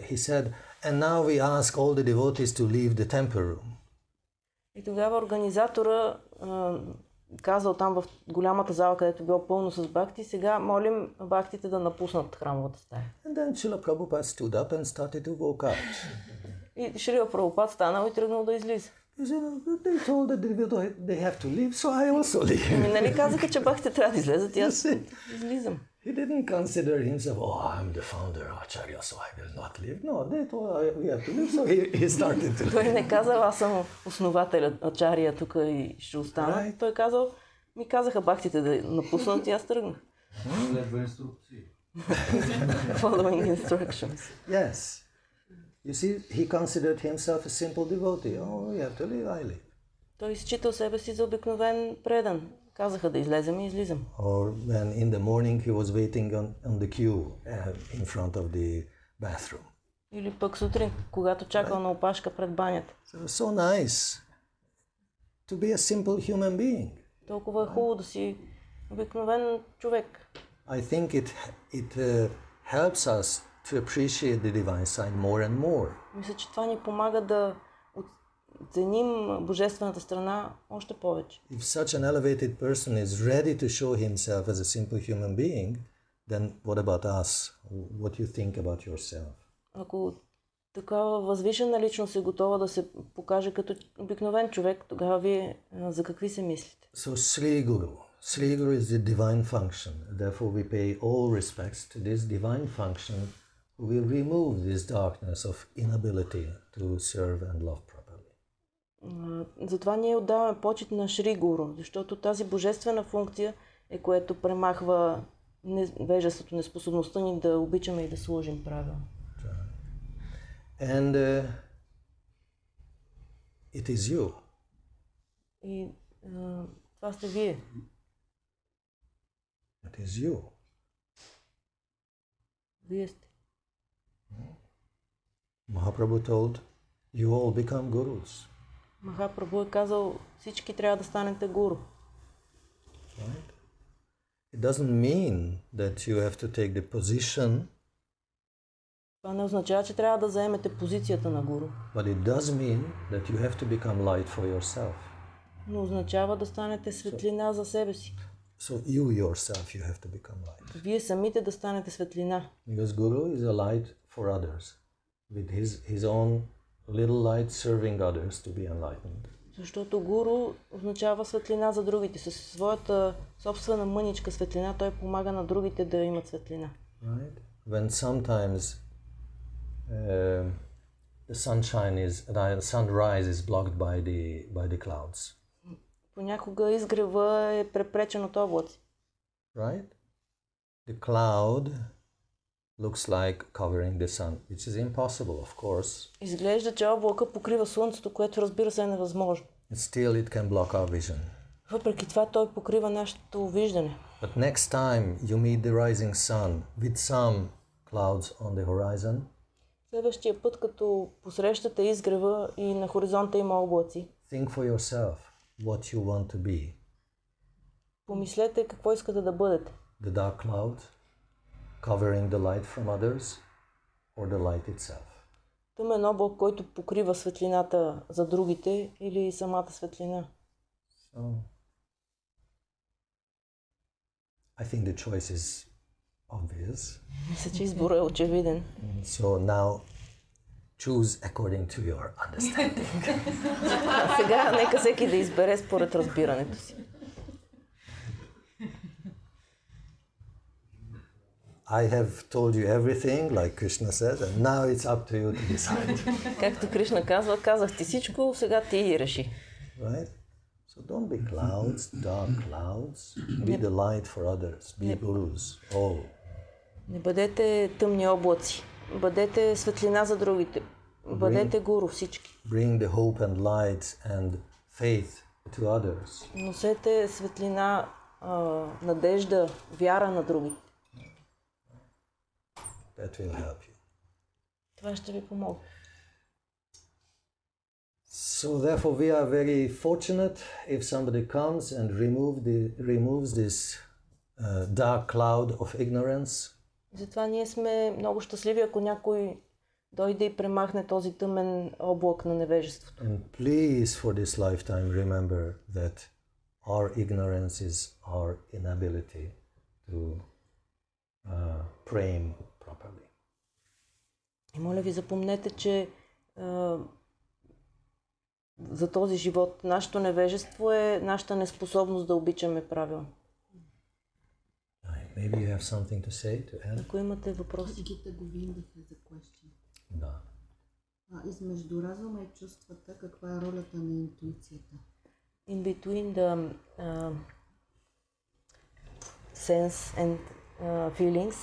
he said, and now we ask all the devotees to leave the temple room. И тогава организатора казал там в голямата зала, където било пълно с бакти, сега молим бактите да напуснат храмовата стая. And then Srila Prabhupada stood up and started to walk out. И Шрила Прабхупад станал и тръгнал да излиза. They told that they have to leave, so I also leave. Нали казаха, че бахте трябва да излезат и аз излизам. He didn't consider himself, I'm the founder, Acharya, so I will not leave. No, they told we have to leave, so he started to leave. Той не казал, аз съм основателя, Ачария тук и ще остана. Той казал, ми казаха бахтите да напуснат и аз тръгнах. Следва инструкции. Following instructions. Yes. You see, he considered himself a simple devotee. Oh, you have to leave, I leave. Той считал себе си за обикновен предан. Казаха да излезем и излизам. Or when in the morning he was waiting on the queue in front of the bathroom. Или пък сутрин, когато чакал на опашка пред банята. So nice to be a simple human being. Толкова е хубаво да си обикновен човек. I think it helps us to appreciate the divine side more and more. Мисля, че това ни помага да оценим божествената страна още повече. If such an elevated person is ready to show himself as a simple human being, then what about us? What you think about yourself? Ако такава възвишена личност е готова да се покаже като обикновен човек, тогава вие за какви се мислите? So Sri Guru. Sri Guru is the divine function. Therefore we pay all respects to this divine function who will remove this darkness of inability to serve and love properly. Затова ние отдаваме почит на Шри Гуру, защото тази божествена функция е което премахва невежеството, неспособността ни да обичаме и да служим правилно. And it is you. И това сте вие. It is you. Вие сте. Mahaprabhu told, you all become gurus. Махапрабху е казал, всички трябва да станете гуру. Right? It doesn't mean that you have to take the position. Това не означава, че трябва да заемете позицията на гуру. But it does mean that you have to become light for yourself. Но означава да станете светлина за себе си. So you yourself, you have to become light. Вие самите да станете светлина. Because Guru is a light for others. With his own little light serving others to be enlightened. Защото гуру означава светлина за другите. Със своята собствена мъничка светлина той помага на другите да имат светлина. Right? When sometimes the sunrise is blocked by the clouds. Понякога изгрева е препречен от облаци. Right? The cloud looks like covering the sun, which is impossible, of course. Изглежда, че облака покрива слънцето, което разбира се е невъзможно. Still it can block our vision. Въпреки това той покрива нашето виждане. But next time you meet the rising sun with some clouds on the horizon, Следващия път, като посрещате изгрева и на хоризонта има облаци, think for yourself what you want to be. помислете какво искате да бъдете. The dark cloud covering the light from others or the light itself. Тъмен облак, който покрива светлината за другите или самата светлина. So, I think the choice is obvious. Мисля, че изборът е очевиден. So now choose according to your understanding. А сега нека всеки да избере според разбирането си. I have told you everything, like Krishna says, and now it's up to you to decide. Както Кришна казва, казах ти всичко, сега ти реши. Right? So don't be clouds, dark clouds. Be the light for others. Be gurus. All. Не бъдете тъмни облаци. Бъдете светлина за другите. Бъдете гуру всички. Bring the hope and light and faith to others. Носете светлина, надежда, вяра на другите. That will help you. Това ще ви помогне. So therefore we are very fortunate if somebody comes and removes this dark cloud of ignorance. Затова ние сме много щастливи, ако някой дойде и премахне този тъмен облак на невежеството. And please for this lifetime remember that our ignorance is our inability to pray properly. И моля ви, запомнете, че за този живот нашето невежество е нашата неспособност да обичаме правилно. Maybe you have something to say, to add? Ако имате въпроси. Гита Говинда has a question. Да. Измежду разума и чувствата, каква е ролята на интуицията? In between the sense and feelings,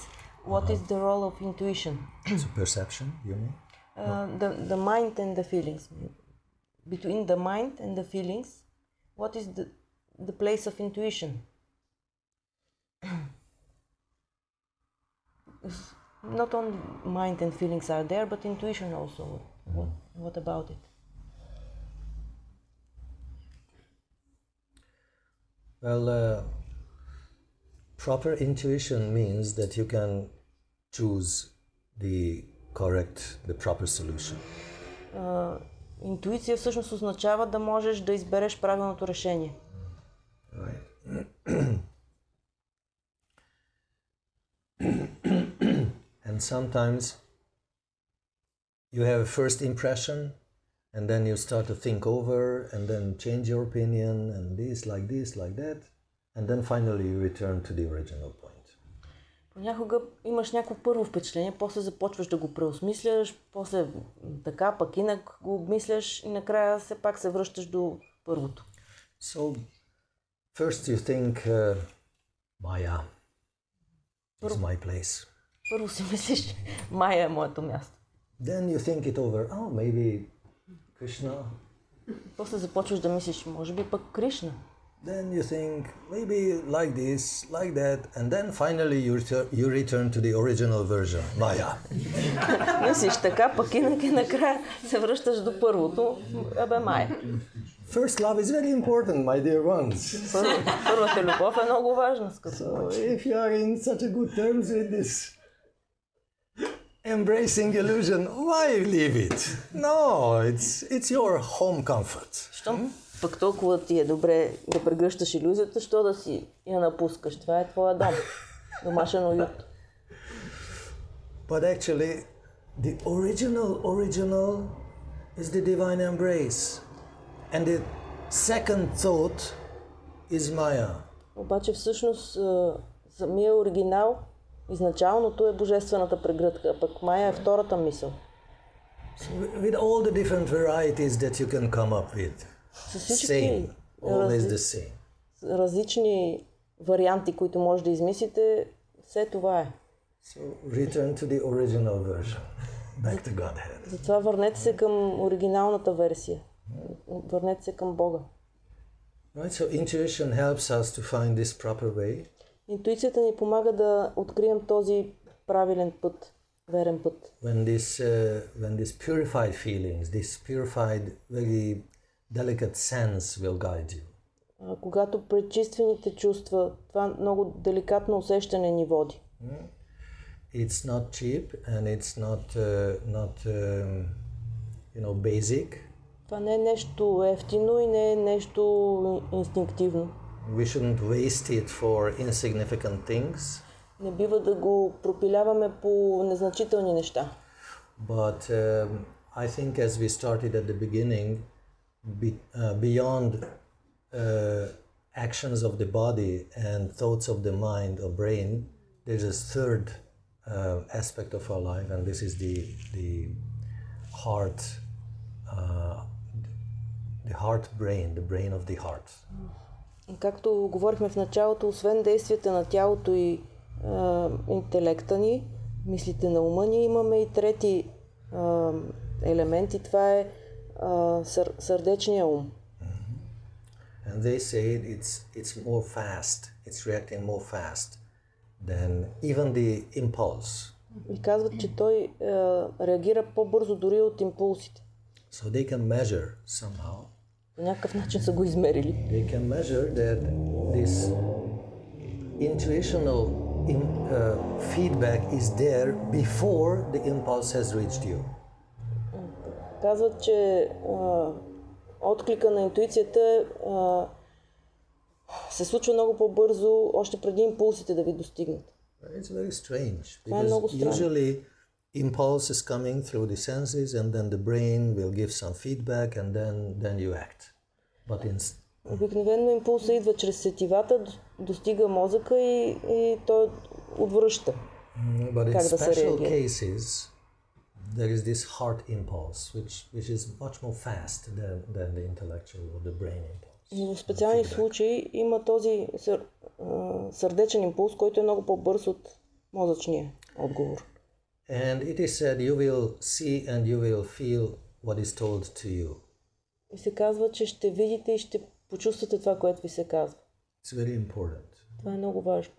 What is the role of intuition? So perception, you mean? The mind and the feelings. Between the mind and the feelings, what is the place of intuition? Not only mind and feelings are there, but intuition also. What about it? Well, proper intuition means that you can choose the proper solution. Интуиция всъщност означава да можеш да избереш правилното решение. Right. And sometimes you have a first impression, and then you start to think over, and then change your opinion, and this, like that, and then finally you return to the original point. Понякога имаш някакво първо впечатление, после започваш да го преосмисляш, после така, пък инак го обмисляш и накрая все пак се връщаш до първото. So, first you think, Maya is my place. Първо си мислиш, Майя е моето място. Then you think it over, oh, maybe Krishna. После започваш да мислиш, може би пък Кришна. Then you think, maybe like this, like that, and then finally you return to the original version, Maya. Мислиш така, пък инак и накрая се връщаш до първото, Майя. First love is very important, my dear ones. Първата любов е много важна, скъпи. So if you are in such a good terms with this embracing illusion, why leave it? No, it's your home comfort. Щом пък толкова ти е добре да прегръщаш илюзията, що да си я напускаш? Това е твоя дом. Домашен уют. But actually, the original is the divine embrace. And the second thought is Maya. Обаче всъщност самия оригинал, изначалното е божествената прегръдка, а пък Майя е втората мисъл. So with all the different varieties that you can come up with, same, always the same. Различни варианти, които може да измислите, все това е. So return to the original version, back to Godhead. Затова върнете се към оригиналната версия. Върнете се към Бога. Right, so intuition helps us to find this proper way. Интуицията ни помага да открием този правилен път, верен път. When these purified feelings, this purified, very delicate sense will guide you. Когато пречиствените чувства, това много деликатно усещане ни води. It's not cheap and it's not basic. Това не е нещо ефтино и не е нещо инстинктивно. We shouldn't waste it for insignificant things. Не бива да го пропиляваме по незначителни неща. But I think as we started at the beginning, beyond actions of the body and thoughts of the mind or brain, there's a third aspect of our life, and this is the heart, the heart brain, the brain of the heart. Както говорихме в началото, освен действията на тялото и интелекта ни, мислите на ума ни, имаме и трети елементи. Това е сърдечния ум. And they say it's more fast, it's reacting more fast than even the impulse. И казват, че той реагира по-бързо дори от импулсите. So they can measure somehow. По някакъв начин са го измерили. They can measure that this intuitional feedback is there before the impulse has reached you. Казват, че отклика на интуицията се случва много по-бързо, още преди импулсите да ви достигнат. It's very strange Това е много because странно. usually impulse is coming through the senses and then the brain will give some feedback and then you act. But Обикновено импулса идва чрез сетивата, достига мозъка и той отвръща. But in Как да се special реагира. cases, there is this heart impulse, which is much more fast than the intellectual or the brain impulse. Но в специални случаи има този сърдечен импулс, който е много по-бърз от мозъчния, отговор. And it is said you will see and you will feel what is told to you. И се казва, че ще видите и ще почувствате това, което ви се казва. It's very important. Това е много важно.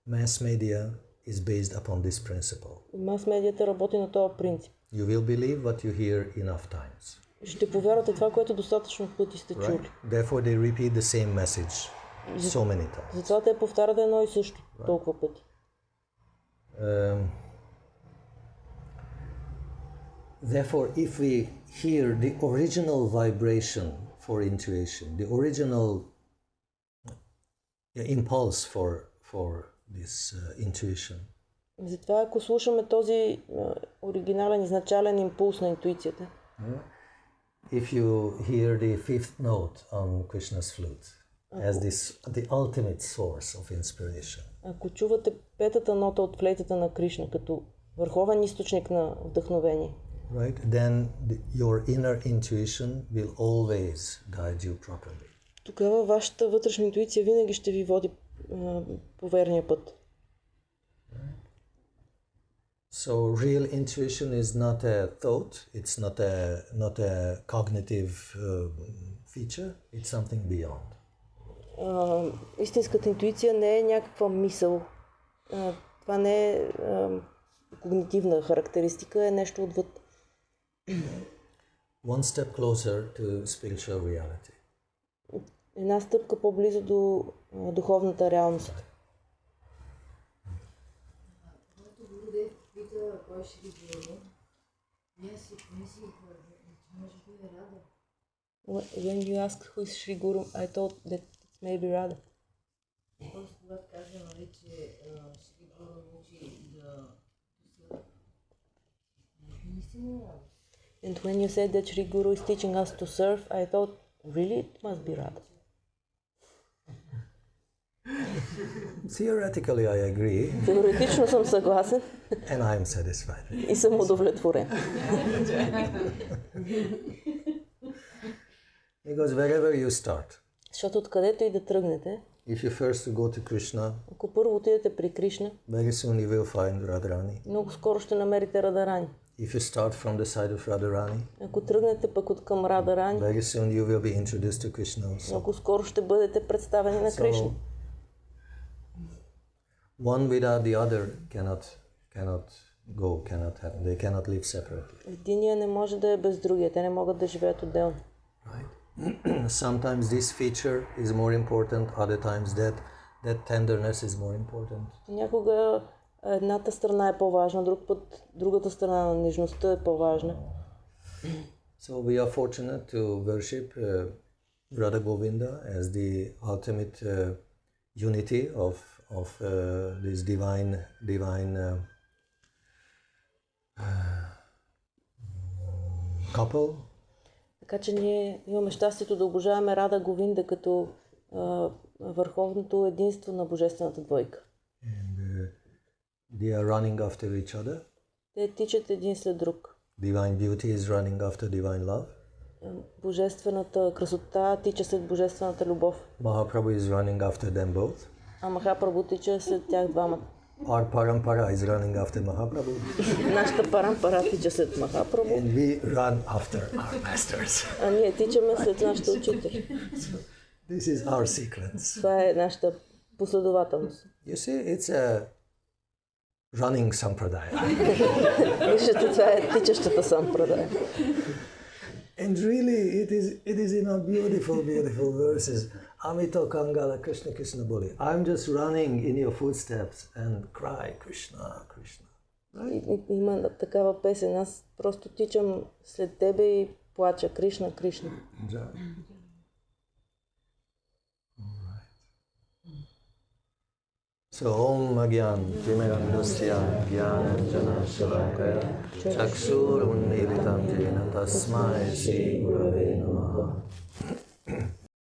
Mass media is based upon this principle. Мас-медията работи на този принцип. You will believe what you hear enough times. Ще повярвате това, което достатъчно пъти сте чули. Right? Therefore they repeat the same message so many times. Затова те повтарят едно и също толкова пъти. Therefore, if we hear the original vibration for intuition, the original impulse for this intuition, Затова ако слушаме този оригинален, изначален импулс на интуицията, if you hear the fifth note on Krishna's flute as the ultimate source of inspiration, ако чувате петата нота от флейтата на Кришна като върховен източник на вдъхновение, right? Then your inner intuition will always guide you properly. тогава вашата вътрешна интуиция винаги ще ви води по верния път. So real intuition is not a thought, it's not a cognitive feature, it's something beyond. Истинската интуиция не е някаква мисъл. Това не е когнитивна характеристика, е нещо отвъд. One step closer to spiritual reality. Една стъпка по-близо до духовната реалност. Когато Гурудев пита кой ще ги говори, ние си помислих, че може би е Рада. When you asked who is Sri Guru, I thought that it may be Radha. Просто когато каза, нали, че Шри Гуру научи да наистина е Рада. And when you said that Sri Guru is teaching us to serve, I thought, really, it must be Radha. Theoretically, I agree, Теоретично съм съгласен and I am satisfied. и съм удовлетворен. Because wherever you start, Защото откъдето и да тръгнете, if you first go to Krishna, ако първо отидете при Кришна, very soon you will find Radharani. много скоро ще намерите Радарани. If you start from the side of Radharani, Ако тръгнете пък от към Радарани, very soon you will be introduced to Krishna also. много скоро ще бъдете представени на Кришна. So, one without the other cannot go, cannot happen. They cannot live separately. Единия не може да е без другия, те не могат да живеят отделно. Right? Sometimes this feature is more important, other times that tenderness is more important. Някога едната страна е по-важна, друг път другата страна на нежността е по-важна. So we are fortunate to worship Radha Govinda as the ultimate unity of this divine couple. Така че ние имаме щастието да обожаваме Рада Говинда като върховното единство на божествената двойка. And they are running after each other. Те тичат един след друг. Divine beauty is running after divine love. Божествената красота тича след божествената любов. Mahaprabhu is running after them both. А Махапрабху тича след тях двамата. Our parampara is running after Mahaprabhu. Нашата парампара тича след Махапрабху, And we run after our masters. а ние тичаме след нашите учители. This is our sequence. Това е нашата последователност. You see, it's a running sampradaya. Виждате, това е тичащата сампрадая. And really, it is in our beautiful verses. Amito Kangala Krishna Krishna Boli. I'm just running in your footsteps and cry Krishna, Krishna. Right? Има такава песен. Аз просто тичам след тебе и плача Кришна, Кришна. Right. So Om Agyan Timirandasya Gyananjana Shalakaya Chakshur Unmilitam Jena Tasmai Shri Gurave Namaha.